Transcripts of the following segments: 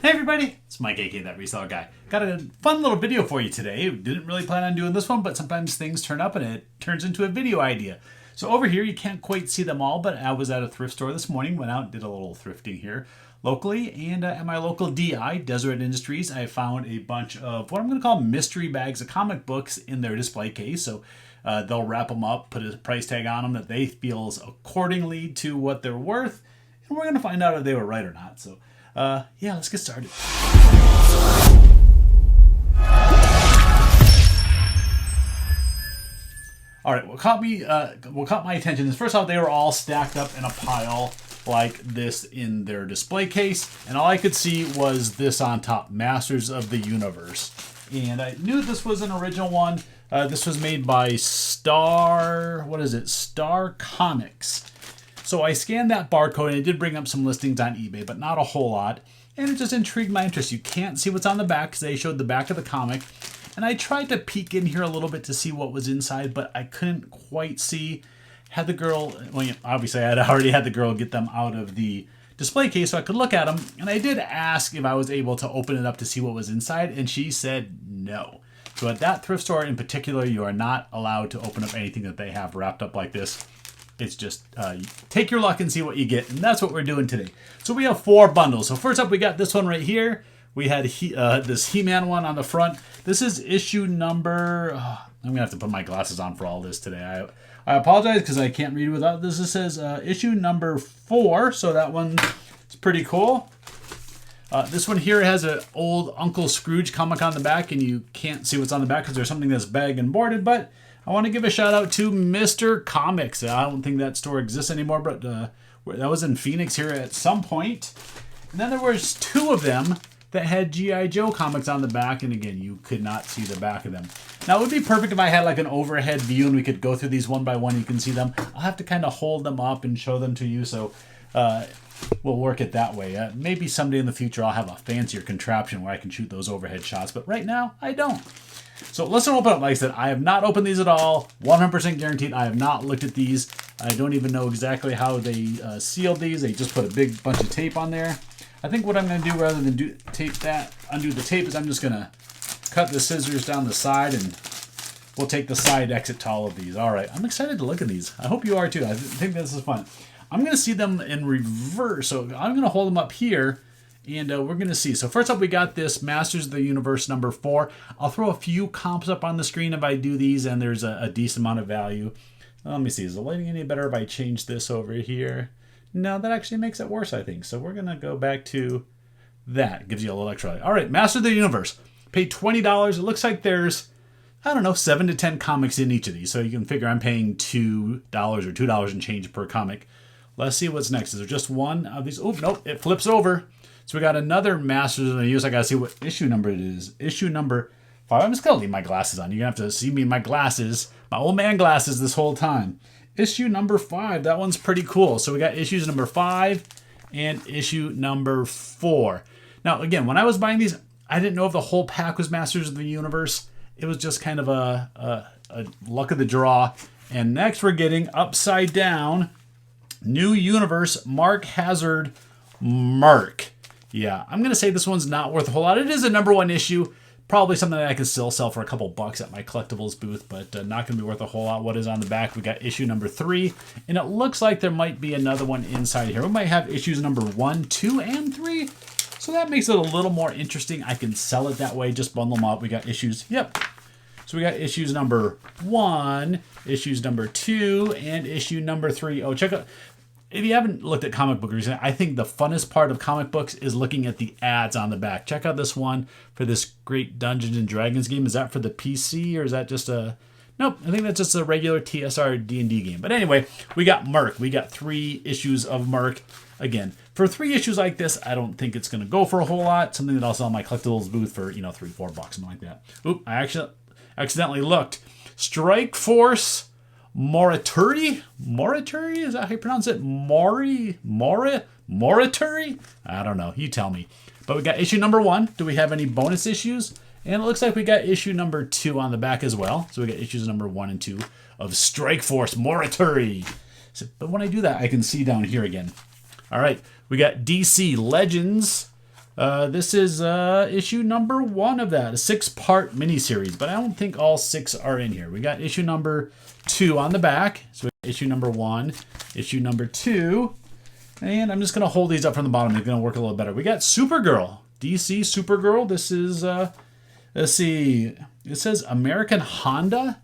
Hey everybody, it's Mike, aka That Reseller Guy. Got a fun little video for you today. Didn't really plan on doing this one, but sometimes things turn up and it turns into a video idea. So over here, you can't quite see them all, but I was at a thrift store this morning, went out and did a little thrifting here locally, and at my local DI, Deseret Industries, I found a bunch of what I'm going to call mystery bags of comic books in their display case. So they'll wrap them up, put a price tag on them that they feel is accordingly to what they're worth, and we're going to find out if they were right or not. So yeah, let's get started. All right, what caught my attention is, first off, they were all stacked up in a pile like this in their display case, and all I could see was this on top, Masters of the Universe. And I knew this was an original one. This was made by Star Comics. So I scanned that barcode, and it did bring up some listings on eBay, but not a whole lot. And it just intrigued my interest. You can't see what's on the back because they showed the back of the comic. And I tried to peek in here a little bit to see what was inside, but I couldn't quite see. Had the girl, well, obviously I had already had the girl get them out of the display case so I could look at them. And I did ask if I was able to open it up to see what was inside, and she said no. So at that thrift store in particular, you are not allowed to open up anything that they have wrapped up like this. It's just take your luck and see what you get, and that's what we're doing today. So we have 4 bundles. So first up, we got this one right here. We had this He-Man one on the front. This is issue number... I'm going to have to put my glasses on for all this today. I apologize because I can't read without this. This says issue number 4, so that one is pretty cool. This one here has an old Uncle Scrooge comic on the back, and you can't see what's on the back because there's something that's bag and boarded, but I want to give a shout out to Mr. Comics. I don't think that store exists anymore, but that was in Phoenix here at some point. And then there was 2 of them that had G.I. Joe comics on the back, and again, you could not see the back of them. Now, it would be perfect if I had like an overhead view and we could go through these one by one. You can see them. I'll have to kind of hold them up and show them to you, so we'll work it that way. Maybe someday in the future I'll have a fancier contraption where I can shoot those overhead shots, but right now, I don't. So let's open up. Like I said, I have not opened these at all. 100% guaranteed. I have not looked at these. I don't even know exactly how they sealed these. They just put a big bunch of tape on there. I think what I'm going to do rather than undo the tape is I'm just going to cut the scissors down the side, and we'll take the side exit to all of these. All right, I'm excited to look at these. I hope you are too. I think this is fun. I'm going to see them in reverse. So I'm going to hold them up here, and we're going to see. So first up, we got this Masters of the Universe number 4. I'll throw a few comps up on the screen if I do these, and there's a decent amount of value. Let me see. Is the lighting any better if I change this over here? No, that actually makes it worse, I think. So we're going to go back to that. It gives you a little extra light. All right, Masters of the Universe. Pay $20. It looks like there's, I don't know, 7 to 10 comics in each of these. So you can figure I'm paying $2 or $2 and change per comic. Let's see what's next. Is there just one of these? Oh, nope, it flips over. So we got another Masters of the Universe. I got to see what issue number it is. Issue number 5. I'm just going to leave my glasses on. You're going to have to see me in my glasses, my old man glasses this whole time. Issue number 5. That one's pretty cool. So we got issues number 5 and issue number 4. Now, again, when I was buying these, I didn't know if the whole pack was Masters of the Universe. It was just kind of a luck of the draw. And next we're getting upside down New Universe Mark Hazard Mark. Yeah, I'm going to say this one's not worth a whole lot. It is a number 1 issue. Probably something that I can still sell for a couple bucks at my collectibles booth, but not going to be worth a whole lot. What is on the back? We got issue number 3, and it looks like there might be another one inside here. We might have issues number 1, 2, and 3. So that makes it a little more interesting. I can sell it that way, just bundle them up. We got issues, yep. So we got issues number 1, issues number 2, and issue number 3. Oh, check out. If you haven't looked at comic book recently, I think the funnest part of comic books is looking at the ads on the back. Check out this one for this great Dungeons and Dragons game. Is that for the PC, or is that just a... Nope, I think that's just a regular TSR D&D game. But anyway, we got Merc. We got 3 issues of Merc. Again, for 3 issues like this, I don't think it's going to go for a whole lot. Something that I'll sell in my collectibles booth for, $3, $4, something like that. Oop, I actually accidentally looked. Strike Force Morituri? Morituri? Is that how you pronounce it? Morituri? I don't know. You tell me. But we got issue number 1. Do we have any bonus issues? And it looks like we got issue number 2 on the back as well. So we got issues number 1 and 2 of Strike Force Morituri. So, but when I do that, I can see down here again. All right. We got DC Legends This is issue number 1 of that, a 6-part miniseries, but I don't think all 6 are in here. We got issue number 2 on the back. So issue number 1, issue number 2, and I'm just going to hold these up from the bottom. It's going to work a little better. We got Supergirl, DC Supergirl. This is, let's see, it says American Honda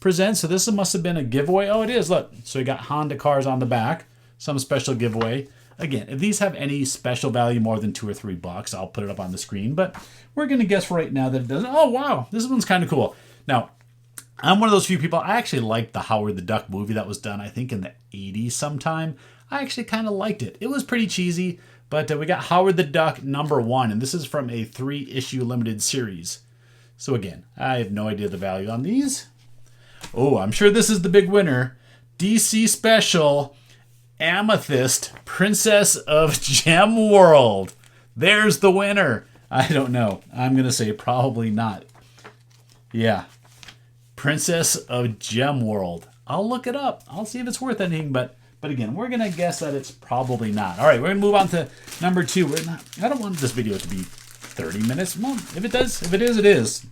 presents. So this must have been a giveaway. Oh, it is. Look, so we got Honda cars on the back, some special giveaway. Again, if these have any special value more than $2 or $3, I'll put it up on the screen. But we're going to guess right now that it doesn't. Oh, wow. This one's kind of cool. Now, I'm one of those few people. I actually liked the Howard the Duck movie that was done, I think, in the 80s sometime. I actually kind of liked it. It was pretty cheesy, but we got Howard the Duck number 1, and this is from a 3-issue limited series. So again, I have no idea the value on these. Oh, I'm sure this is the big winner. DC Special Amethyst, Princess of Gem World. There's the winner. I don't know. I'm going to say probably not. Yeah. Princess of Gem World. I'll look it up. I'll see if it's worth anything, but again, we're going to guess that it's probably not. All right, we're going to move on to number 2. I don't want this video to be 30 minutes. Well, if it is, it is.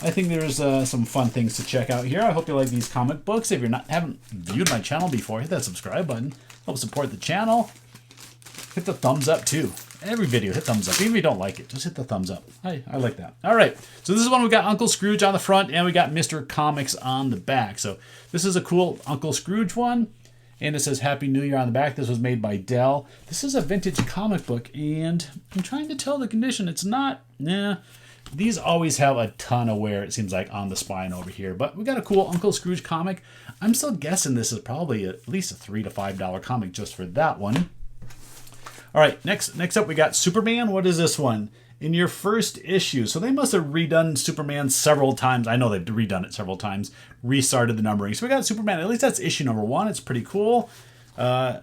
I think there's some fun things to check out here. I hope you like these comic books. If you haven't viewed my channel before, hit that subscribe button. Help support the channel. Hit the thumbs up too. Every video, hit thumbs up. Even if you don't like it, just hit the thumbs up. I like that. All right, so this is one we got Uncle Scrooge on the front, and we got Mr. Comics on the back. So this is a cool Uncle Scrooge one, and it says Happy New Year on the back. This was made by Dell. This is a vintage comic book, and I'm trying to tell the condition. It's not, these always have a ton of wear, it seems like, on the spine over here. But we got a cool Uncle Scrooge comic. I'm still guessing this is probably at least a $3 to $5 comic just for that one. All right, next up we got Superman. What is this one? In your first issue. So they must have redone Superman several times. I know they've redone it several times. Restarted the numbering. So we got Superman. At least that's issue number 1. It's pretty cool. Now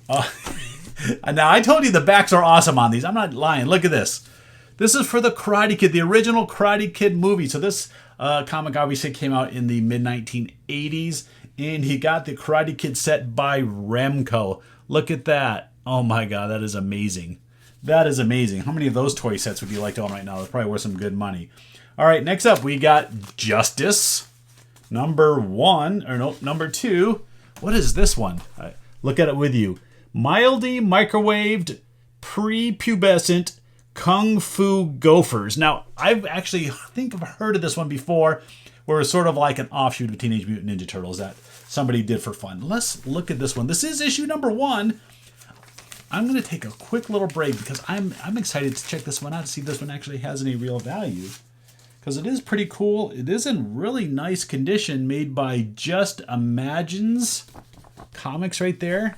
I told you the backs are awesome on these. I'm not lying. Look at this. This is for the Karate Kid, the original Karate Kid movie. So this comic obviously came out in the mid-1980s, and he got the Karate Kid set by Remco. Look at that. Oh my God, that is amazing. That is amazing. How many of those toy sets would you like to own right now? They're probably worth some good money. All right, next up we got Justice, number 2. What is this one? Look at it with you. Mildly microwaved, prepubescent Kung Fu Gophers. Now, I've actually think I've heard of this one before, where it's sort of like an offshoot of Teenage Mutant Ninja Turtles that somebody did for fun. Let's look at this one. This is issue number 1. I'm going to take a quick little break because I'm excited to check this one out to see if this one actually has any real value. Because it is pretty cool. It is in really nice condition, made by Just Imagines Comics right there.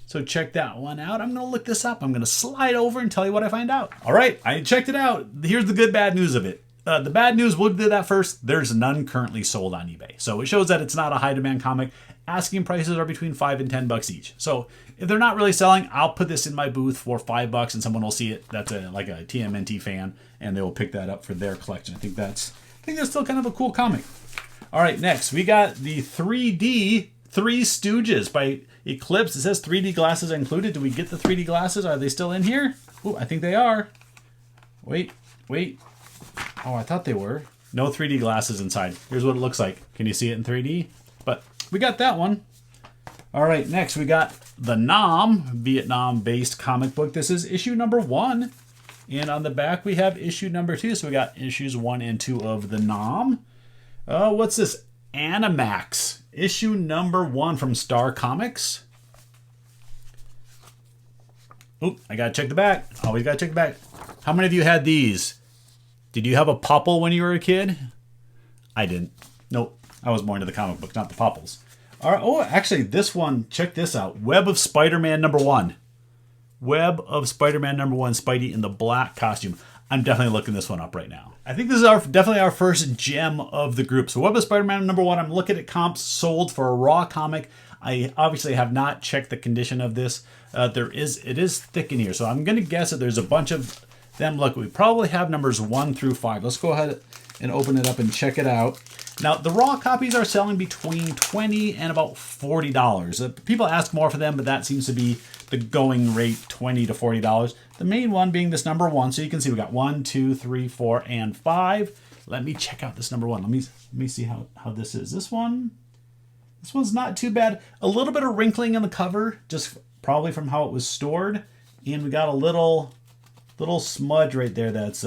So check that one out. I'm going to look this up. I'm going to slide over and tell you what I find out. All right, I checked it out. Here's the good, bad news of it. The bad news, we'll do that first. There's none currently sold on eBay. So it shows that it's not a high demand comic. Asking prices are between $5 and $10 each. So if they're not really selling, I'll put this in my booth for $5 and someone will see it. That's like a TMNT fan, and they will pick that up for their collection. I think that's still kind of a cool comic. All right, next we got the 3D Three Stooges by Eclipse. It says 3D glasses are included. Do we get the 3D glasses? Are they still in here? Ooh, I think they are. Wait. Oh, I thought they were. No 3D glasses inside. Here's what it looks like. Can you see it in 3D? But we got that one. All right, next we got the Nam, Vietnam-based comic book. This is issue number 1. And on the back we have issue number 2. So we got issues 1 and 2 of the Nam. What's this? Animax. Issue number 1 from Star Comics. Oop, I gotta check the back. Always gotta check the back. How many of you had these? Did you have a Popple when you were a kid? I didn't. Nope. I was more into the comic book, not the Popples. All right. Oh, actually, this one, check this out. Web of Spider-Man number 1. Web of Spider-Man number 1, Spidey in the black costume. I'm definitely looking this one up right now. I think this is definitely our first gem of the group. So Web of Spider-Man number 1, I'm looking at comps sold for a raw comic. I obviously have not checked the condition of this. It is thick in here. So I'm going to guess that there's a bunch of them. Look, we probably have numbers 1 through 5. Let's go ahead and open it up and check it out. Now, the raw copies are selling between $20 and about $40. People ask more for them, but that seems to be the going rate, $20 to $40. The main one being this number 1. So you can see we got 1, 2, 3, 4, and 5. Let me check out this number 1. Let me see how this is. This one's not too bad. A little bit of wrinkling in the cover, just probably from how it was stored. And we got a little smudge right there that's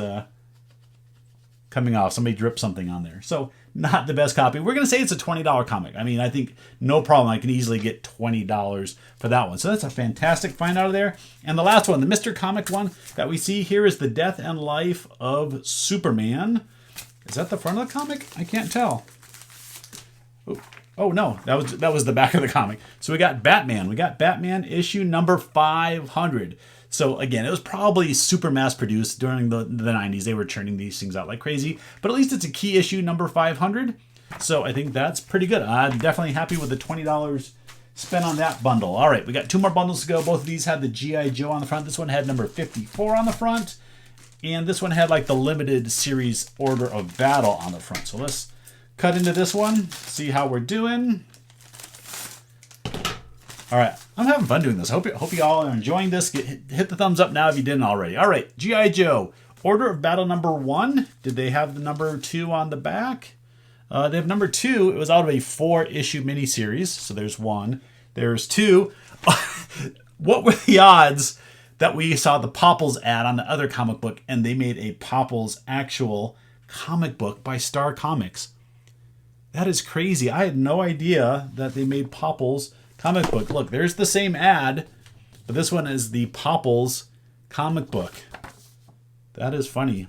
coming off. Somebody dripped something on there. So not the best copy. We're going to say it's a $20 comic. I mean, I think no problem. I can easily get $20 for that one. So that's a fantastic find out of there. And the last one, the Mr. Comic one that we see here is The Death and Life of Superman. Is that the front of the comic? I can't tell. Oh no, that was the back of the comic. So we got Batman. We got Batman issue number 500. So again, it was probably super mass produced during the 90s. They were churning these things out like crazy, but at least it's a key issue number 500. So I think that's pretty good. I'm definitely happy with the $20 spent on that bundle. All right, we got 2 more bundles to go. Both of these had the G.I. Joe on the front. This one had number 54 on the front, and this one had like the limited series order of battle on the front. So let's cut into this one, see how we're doing. All right, I'm having fun doing this. Hope you all are enjoying this. Hit the thumbs up now if you didn't already. All right, G.I. Joe, Order of Battle number 1. Did they have the number 2 on the back? They have number 2. It was out of a 4-issue miniseries. So there's 1. There's 2. What were the odds that we saw the Popples ad on the other comic book and they made a Popples actual comic book by Star Comics? That is crazy. I had no idea that they made Popples comic book. Look, there's the same ad, but this one is the Popples comic book. That is funny.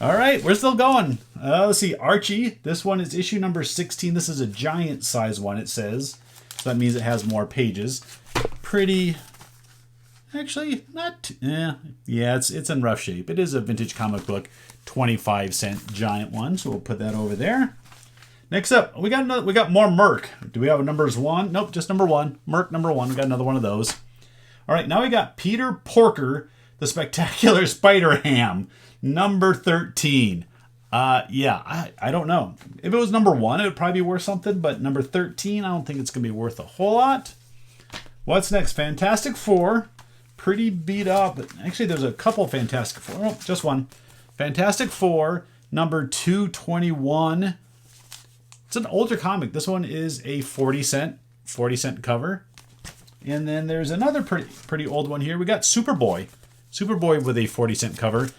All right, we're still going. Let's see, Archie. This one is issue number 16. This is a giant size one, it says. So that means it has more pages. Pretty, actually, not, yeah, it's in rough shape. It is a vintage comic book, 25-cent giant one. So we'll put that over there. Next up, we got more Merc. Do we have a numbers 1? Nope, just number 1. Merc number 1. We got another one of those. All right, now we got Peter Porker, the Spectacular Spider-Ham, number 13. Yeah, I don't know. If it was number 1, it would probably be worth something, but number 13, I don't think it's going to be worth a whole lot. What's next? Fantastic Four. Pretty beat up. Actually, there's a couple Fantastic Four. Oh, just one. Fantastic Four, number 221. It's an older comic. This one is a 40-cent cover. And then there's another pretty old one here. We got Superboy. Superboy with a 40-cent cover.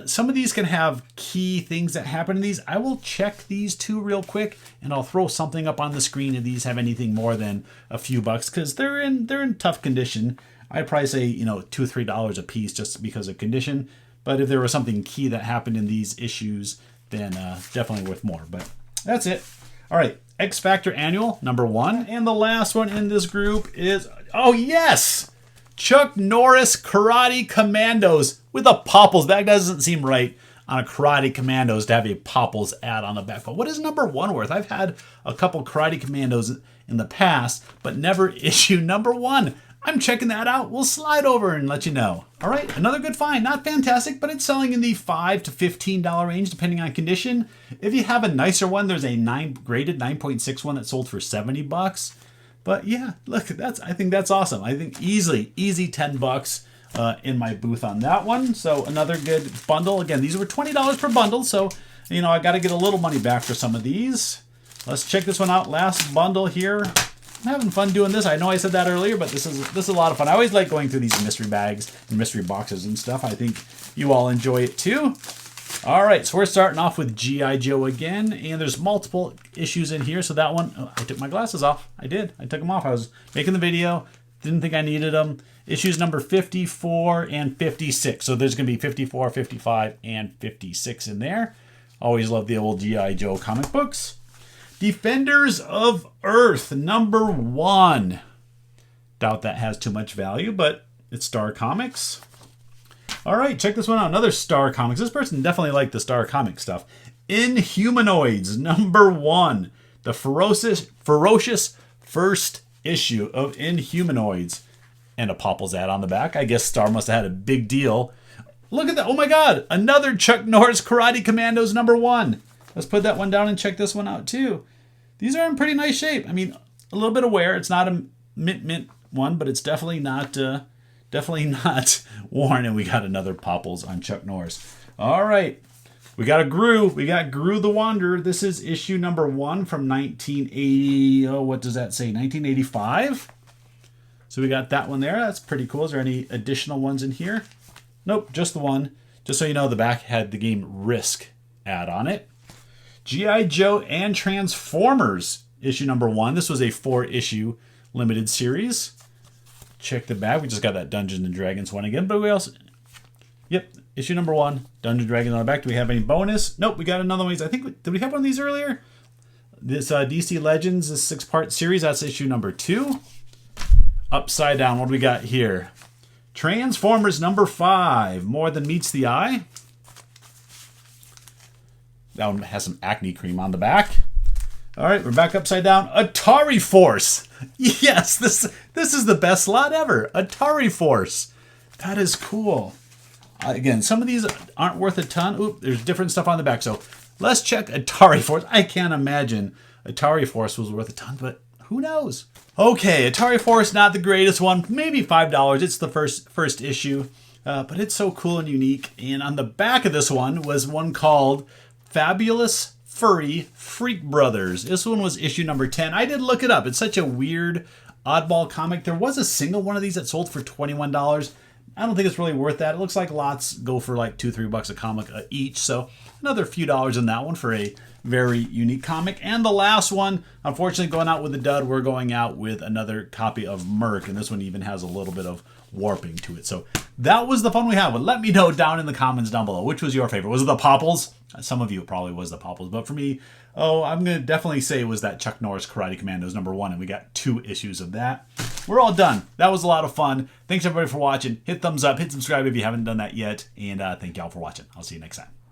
Some of these can have key things that happen in these. I will check these 2 real quick, and I'll throw something up on the screen if these have anything more than a few bucks, because they're in tough condition. I'd probably say, $2 or $3 a piece just because of condition. But if there was something key that happened in these issues, then definitely worth more. But that's it. All right, X Factor Annual, number 1. And the last one in this group is, oh yes, Chuck Norris Karate Commandos with a Popples. That doesn't seem right on a Karate Commandos to have a Popples ad on the back. But what is number 1 worth? I've had a couple Karate Commandos in the past, but never issue number 1. I'm checking that out. We'll slide over and let you know. All right, another good find. Not fantastic, but it's selling in the $5 to $15 range, depending on condition. If you have a nicer one, there's a graded 9.6 one that sold for $70. But yeah, look, I think that's awesome. I think easy $10 in my booth on that one. So another good bundle. Again, these were $20 per bundle, so I got to get a little money back for some of these. Let's check this one out. Last bundle here. I'm having fun doing this. I know I said that earlier, but this is a lot of fun. I always like going through these mystery bags and mystery boxes and stuff. I think you all enjoy it too. All right, so we're starting off with G.I. Joe again, and there's multiple issues in here. So that one, I took my glasses off. I did. I took them off. I was making the video. Didn't think I needed them. Issues number 54 and 56. So there's going to be 54, 55, and 56 in there. Always love the old G.I. Joe comic books. Defenders of Earth, number 1. Doubt that has too much value, but it's Star Comics. All right, check this one out. Another Star Comics. This person definitely liked the Star Comics stuff. Inhumanoids, number 1. The ferocious first issue of Inhumanoids. And a Popples ad on the back. I guess Star must have had a big deal Look at that. Oh my God. Another Chuck Norris Karate Commandos #1. Let's put that one down and check this one out too. These are in pretty nice shape. I mean, a little bit of wear. It's not a mint one, but it's definitely not worn. And we got another Popples on Chuck Norris. All right. We got a Gru. We got Gru the Wanderer. This is issue #1 from 1980. Oh, what does that say? 1985? So we got that one there. That's pretty cool. Is there any additional ones in here? Nope, just the one. Just so you know, the back had the game Risk ad on it. G.I. Joe and Transformers, issue #1. This was a 4-issue limited series. Check the back. We just got that Dungeons and Dragons one again. But we also... Yep, issue #1. Dungeons and Dragons on the back. Do we have any bonus? Nope, we got another one. I think... Did we have one of these earlier? This DC Legends, this 6-part series. That's issue #2. Upside down. What do we got here? Transformers #5. More Than Meets the Eye. That one has some acne cream on the back. All right, we're back upside down. Atari Force. Yes, this is the best lot ever. Atari Force. That is cool. Again, some of these aren't worth a ton. Oop, there's different stuff on the back. So let's check Atari Force. I can't imagine Atari Force was worth a ton, but who knows? Okay, Atari Force, not the greatest one. Maybe $5. It's the first issue, but it's so cool and unique. And on the back of this one was one called Fabulous Furry Freak Brothers. This one was issue #10. I did look it up. It's such a weird, oddball comic. There was a single one of these that sold for $21. I don't think it's really worth that. It looks like lots go for like $2-3 a comic each. So another few dollars in that one for a very unique comic. And the last one, unfortunately, going out with a dud. We're going out with another copy of Merc. And this one even has a little bit of warping to it. So that was the fun we had. But let me know down in the comments down below. Which was your favorite? Was it the Popples? Some of you it probably was the Popples. But for me, I'm going to definitely say it was that Chuck Norris Karate Commandos #1. And we got 2 issues of that. We're all done. That was a lot of fun. Thanks everybody for watching. Hit thumbs up. Hit subscribe if you haven't done that yet. And thank y'all for watching. I'll see you next time.